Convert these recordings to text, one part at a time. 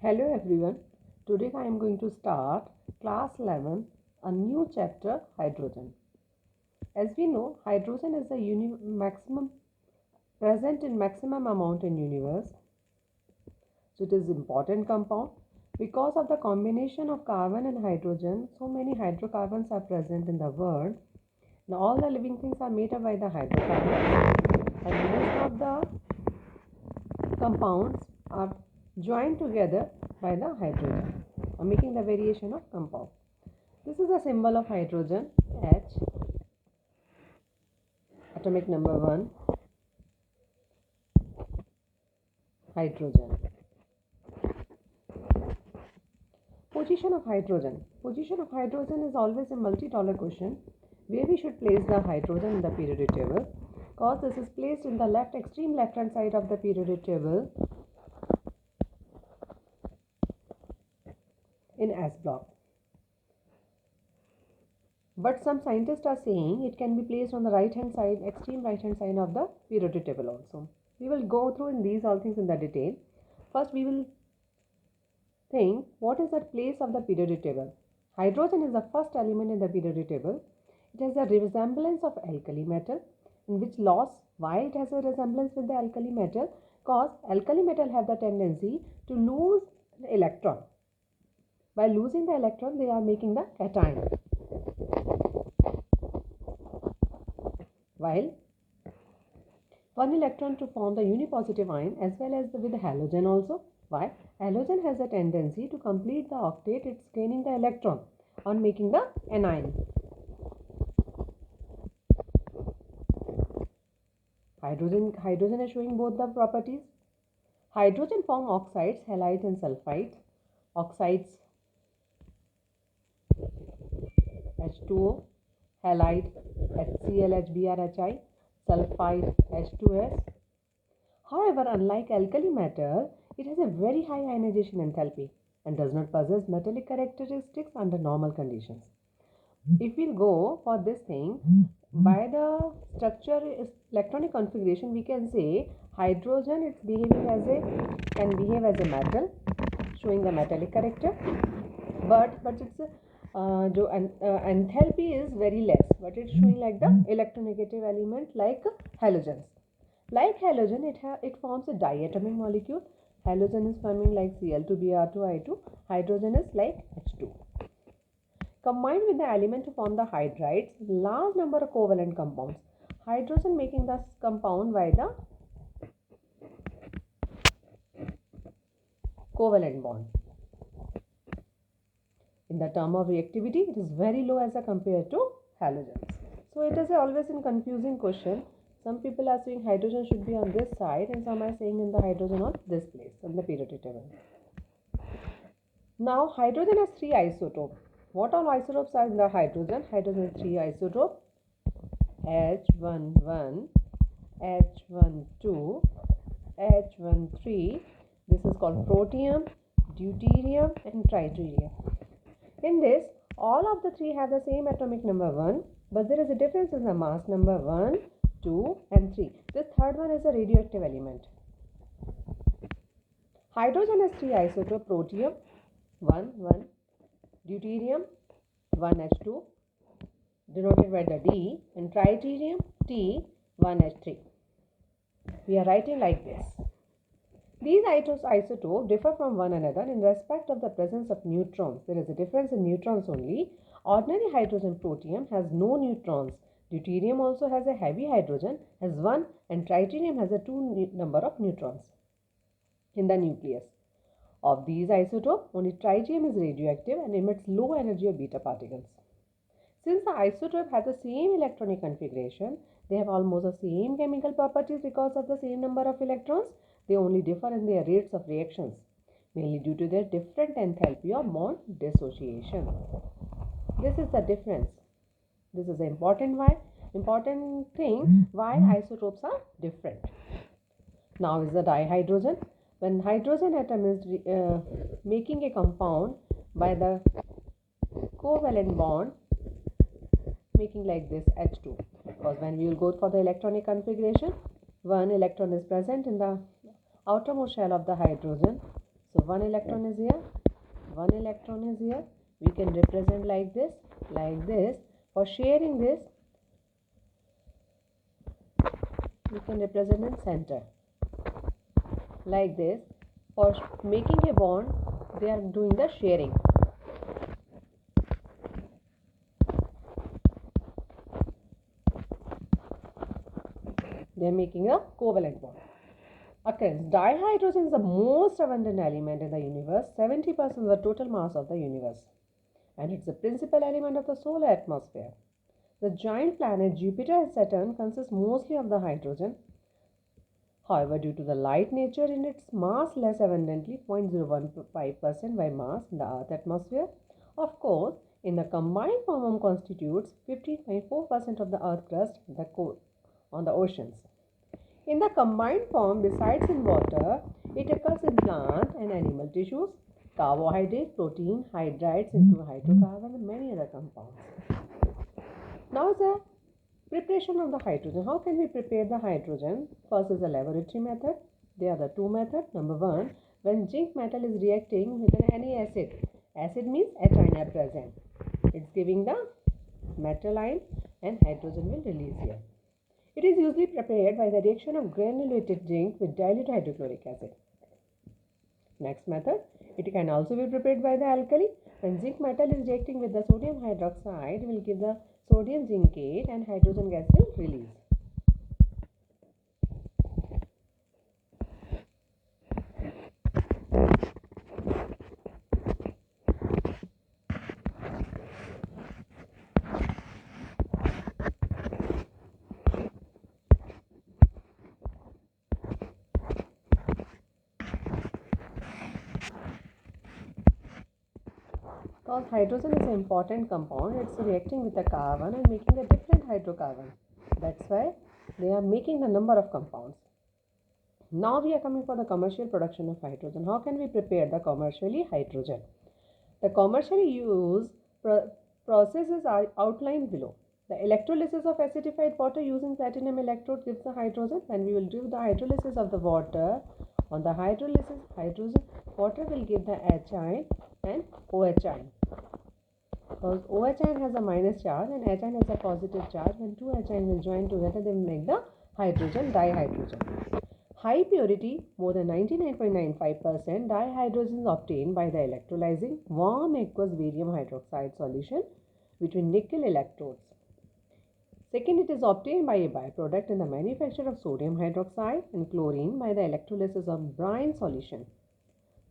Hello everyone. Today I am going to start class 11, a new chapter, hydrogen. As we know, hydrogen is the maximum present in maximum amount in universe. So it is important compound because of the combination of carbon and hydrogen. So many hydrocarbons are present in the world. Now all the living things are made up by the hydrocarbons, and most of the compounds are joined together by the hydrogen, making the variation of compound. This is a symbol of hydrogen, H, atomic number 1, hydrogen. Position of hydrogen. Position of hydrogen is always a multi-dollar question where we should place the hydrogen in the periodic table, because this is placed in the extreme left hand side of the periodic table in S block. But some scientists are saying it can be placed on the right hand side, extreme right hand side of the periodic table also. We will go through in these all things in the detail. First we will think what is the place of the periodic table. Hydrogen is the first element in the periodic table. It has a resemblance of alkali metal, in which loss, why it has a resemblance with the alkali metal? Because alkali metal have the tendency to lose the electron. By losing the electron, they are making the cation. While one electron to form the unipositive ion as well as with the halogen also. Why? Halogen has a tendency to complete the octet, it's gaining the electron on making the anion. Hydrogen is showing both the properties. Hydrogen form oxides, halide and sulfide. Oxides H2O, halide HCl, HBr, Hi, sulfide H2S. However, unlike alkali matter, it has a very high ionization enthalpy and does not possess metallic characteristics under normal conditions. If we'll go for this thing, by the structure electronic configuration, we can say hydrogen can behave as a metal, showing the metallic character, but its enthalpy is very less, but it's showing like the electronegative element like halogens. Like halogen, it forms a diatomic molecule. Halogen is forming like Cl2Br2I2. Hydrogen is like H2. Combined with the element to form the hydrides, large number of covalent compounds. Hydrogen making the compound by the covalent bond. In the term of reactivity, it is very low as compared to halogens. So it is always a confusing question. Some people are saying hydrogen should be on this side, and some are saying in the hydrogen on this place on the periodic table. Now hydrogen has 3 isotopes. What all isotopes are in the hydrogen? Hydrogen has 3 isotopes: H11, H12, H13. This is called protium, deuterium and tritium. In this, all of the 3 have the same atomic number 1, but there is a difference in the mass number 1, 2 and 3. This third one is a radioactive element. Hydrogen has 3 isotopes: protium 1, deuterium 1H2 denoted by the D, and tritium T 1H3. We are writing like this. These isotopes differ from one another in respect of the presence of neutrons. There is a difference in neutrons only. Ordinary hydrogen protium has no neutrons. Deuterium also has a heavy hydrogen, has 1, and tritium has a 2 number of neutrons in the nucleus. Of these isotopes, only tritium is radioactive and emits low energy of beta particles. Since the isotope has the same electronic configuration, they have almost the same chemical properties because of the same number of electrons. They only differ in their rates of reactions, mainly due to their different enthalpy of bond dissociation. This is the difference. This is the important thing why isotopes are different. Now is the dihydrogen. When hydrogen atom is making a compound by the covalent bond, making like this H2, because when we will go for the electronic configuration, one electron is present in the outermost shell of the hydrogen, So one electron is here, one electron is here. We can represent like this, like this. For sharing this, we can represent in center, like this. For making a bond, they are doing the sharing. They are making a covalent bond. Occurrence. Dihydrogen is the most abundant element in the universe, 70% of the total mass of the universe. And it's the principal element of the solar atmosphere. The giant planet Jupiter and Saturn consist mostly of the hydrogen. However, due to the light nature in its mass less abundantly, 0.015% by mass in the Earth atmosphere. Of course, in the combined form constitutes 15.4% of the Earth crust on the oceans. In the combined form, besides in water, it occurs in plant and animal tissues, carbohydrate, protein, hydrides into hydrocarbon and many other compounds. Now the preparation of the hydrogen. How can we prepare the hydrogen? First is the laboratory method. There are the two methods. Number one, when zinc metal is reacting with any acid. Acid means H ion are present. It's giving the metal ion and hydrogen will release here. It is usually prepared by the reaction of granulated zinc with dilute hydrochloric acid. Next method, it can also be prepared by the alkali. When zinc metal is reacting with the sodium hydroxide, it will give the sodium zincate and hydrogen gas will release. Because hydrogen is an important compound, it's reacting with the carbon and making a different hydrocarbon. That's why they are making the number of compounds. Now we are coming for the commercial production of hydrogen. How can we prepare the commercially hydrogen? The commercially used processes are outlined below. The electrolysis of acidified water using platinum electrode gives the hydrogen, and we will do the hydrolysis of the water. On the hydrolysis, water will give the H ion and OH ion. Because OH ion has a minus charge and H ion has a positive charge. When two H ion will join together, they will make the hydrogen, dihydrogen. High purity, more than 99.95%, dihydrogen is obtained by the electrolyzing warm aqueous barium hydroxide solution between nickel electrodes. Second, it is obtained by a byproduct in the manufacture of sodium hydroxide and chlorine by the electrolysis of brine solution.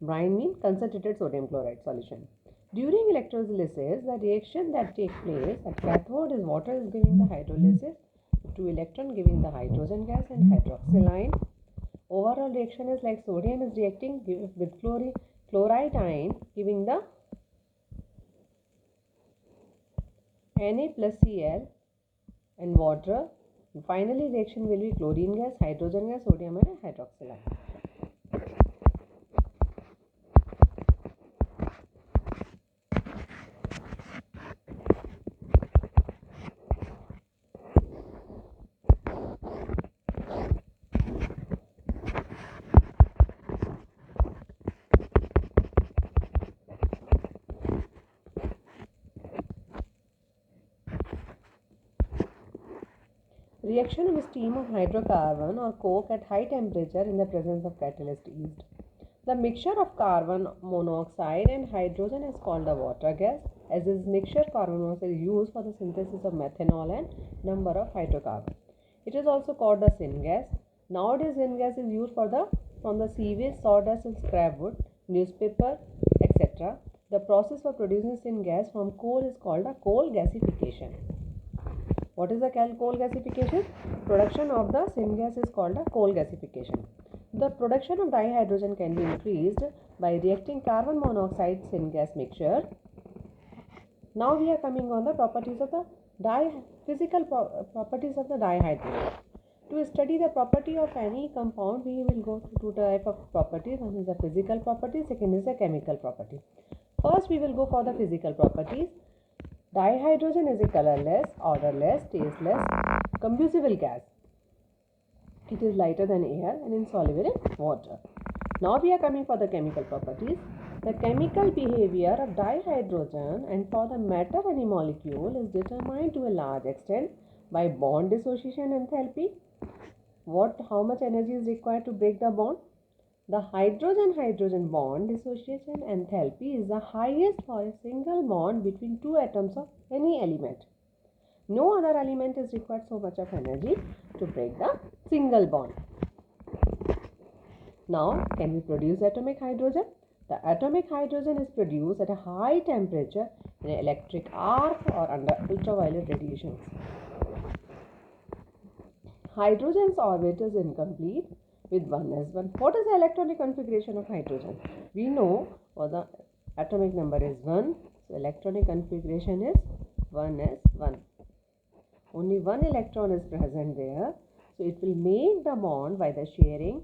Brine means concentrated sodium chloride solution. During electrolysis, the reaction that takes place at cathode is water is giving the hydrolysis, two electron giving the hydrogen gas and hydroxyl. Overall reaction is like sodium is reacting with chloride ion giving the Na plus Cl and water. And finally reaction will be chlorine gas, hydrogen gas, sodium and hydroxyl ion. Reaction of steam of hydrocarbon or coke at high temperature in the presence of catalyst yeast. The mixture of carbon monoxide and hydrogen is called the water gas. As this mixture carbon monoxide is used for the synthesis of methanol and number of hydrocarbons. It is also called the syngas. Nowadays syngas is used from the sewage, sawdust and scrap wood, newspaper, etc. The process for producing syngas from coal is called the coal gasification. What is the coal gasification? Production of the syngas is called the coal gasification. The production of dihydrogen can be increased by reacting carbon monoxide syngas mixture. Now we are coming on the properties of the physical properties of the dihydrogen. To study the property of any compound, we will go to two types of properties. One is the physical property, second is the chemical property. First, we will go for the physical properties. Dihydrogen is a colorless, odorless, tasteless, combustible gas. It is lighter than air and insoluble in water. Now we are coming for the chemical properties. The chemical behavior of dihydrogen and for the matter any molecule is determined to a large extent by bond dissociation enthalpy. How much energy is required to break the bond? The hydrogen-hydrogen bond dissociation enthalpy is the highest for a single bond between two atoms of any element. No other element is required so much of energy to break the single bond. Now, can we produce atomic hydrogen? The atomic hydrogen is produced at a high temperature in an electric arc or under ultraviolet radiations. Hydrogen's orbit is incomplete with 1s1. What is the electronic configuration of hydrogen? We know the atomic number is 1. So, electronic configuration is 1s1. Only one electron is present there. So, it will make the bond by the sharing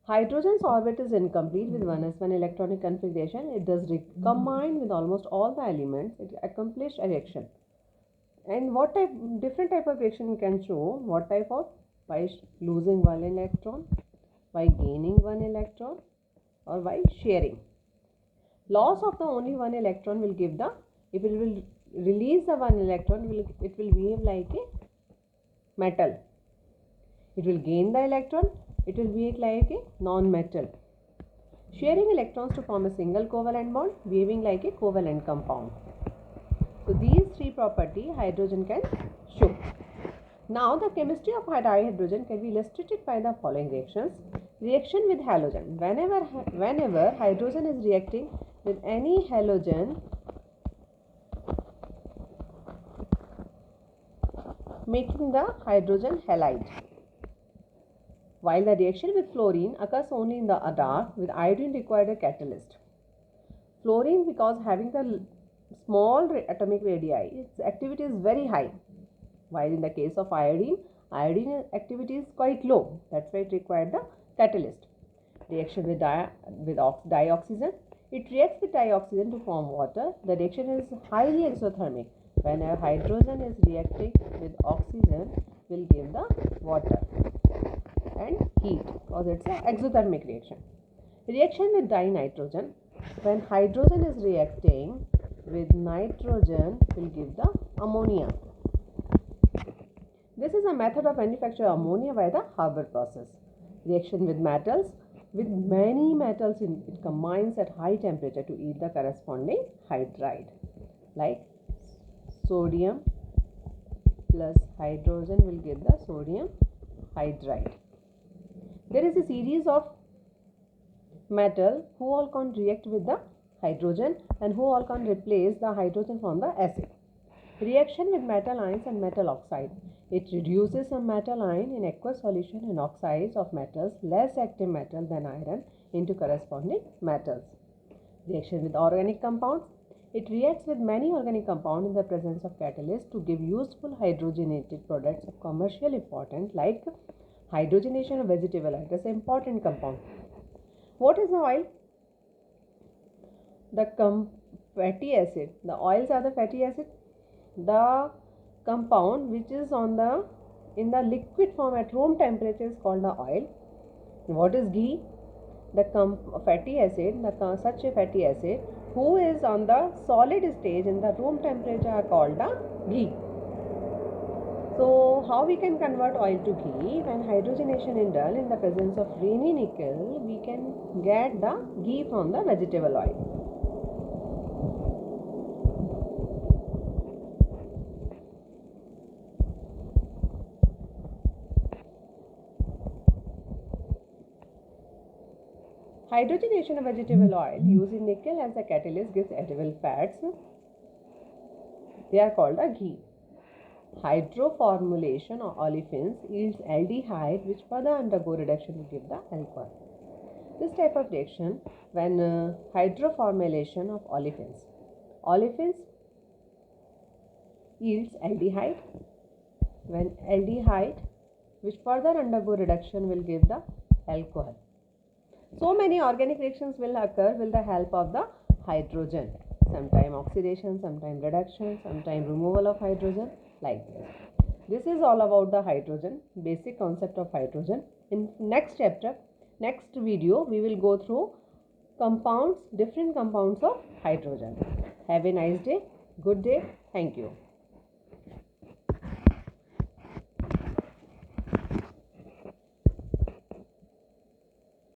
Hydrogen's orbit is incomplete with 1s1 electronic configuration. It does recombine with almost all the elements. It accomplished reaction. And what different type of reaction can show? What type of? By losing one electron, by gaining one electron, or by sharing. Loss of the only one electron will give the, if it will release the one electron, it will behave like a metal. It will gain the electron, it will behave like a non-metal. Sharing electrons to form a single covalent bond, behaving like a covalent compound. So these three properties hydrogen can show. Now the chemistry of dihydrogen can be illustrated by the following reactions. Reaction with halogen. Whenever hydrogen is reacting with any halogen, making the hydrogen halide. While the reaction with fluorine occurs only in the dark, with iodine required a catalyst. Fluorine, because having the small atomic radii, its activity is very high. While in the case of iodine activity is quite low. That's why it required the catalyst. Reaction with dioxygen. It reacts with dioxygen to form water. The reaction is highly exothermic. When a hydrogen is reacting with oxygen, will give the water and heat because it's an exothermic reaction. Reaction with dinitrogen. When hydrogen is reacting with nitrogen, will give the ammonia. This is a method of manufacture ammonia by the Haber process. Reaction with metals. With many metals, it combines at high temperature to eat the corresponding hydride. Like sodium plus hydrogen will give the sodium hydride. There is a series of metal who all can react with the hydrogen and who all can replace the hydrogen from the acid. Reaction with metal ions and metal oxide. It reduces a metal ion in aqueous solution and oxides of metals less active metal than iron into corresponding metals. Reaction with organic compounds. It reacts with many organic compounds in the presence of catalyst to give useful hydrogenated products of commercial importance like hydrogenation of vegetable oil. That's an important compound. What is the oil? The fatty acid. The oils are the fatty acid. The compound which is in the liquid form at room temperature is called the oil. What is ghee? The fatty acid, such a fatty acid who is on the solid stage in the room temperature are called the ghee. So how we can convert oil to ghee? When hydrogenation is done in the presence of Raney nickel, we can get the ghee from the vegetable oil. Hydrogenation of vegetable oil using nickel as a catalyst gives edible fats. They are called a ghee. Hydroformylation of olefins yields aldehyde which further undergo reduction to give the alcohol. This type of reaction when hydroformylation of olefins yields aldehyde. When aldehyde which further undergo reduction will give the alcohol. So many organic reactions will occur with the help of the hydrogen. Sometime oxidation, sometime reduction, sometime removal of hydrogen, like this. This is all about the hydrogen, basic concept of hydrogen. In next chapter, next video, we will go through compounds, different compounds of hydrogen. Have a nice day. Good day. Thank you.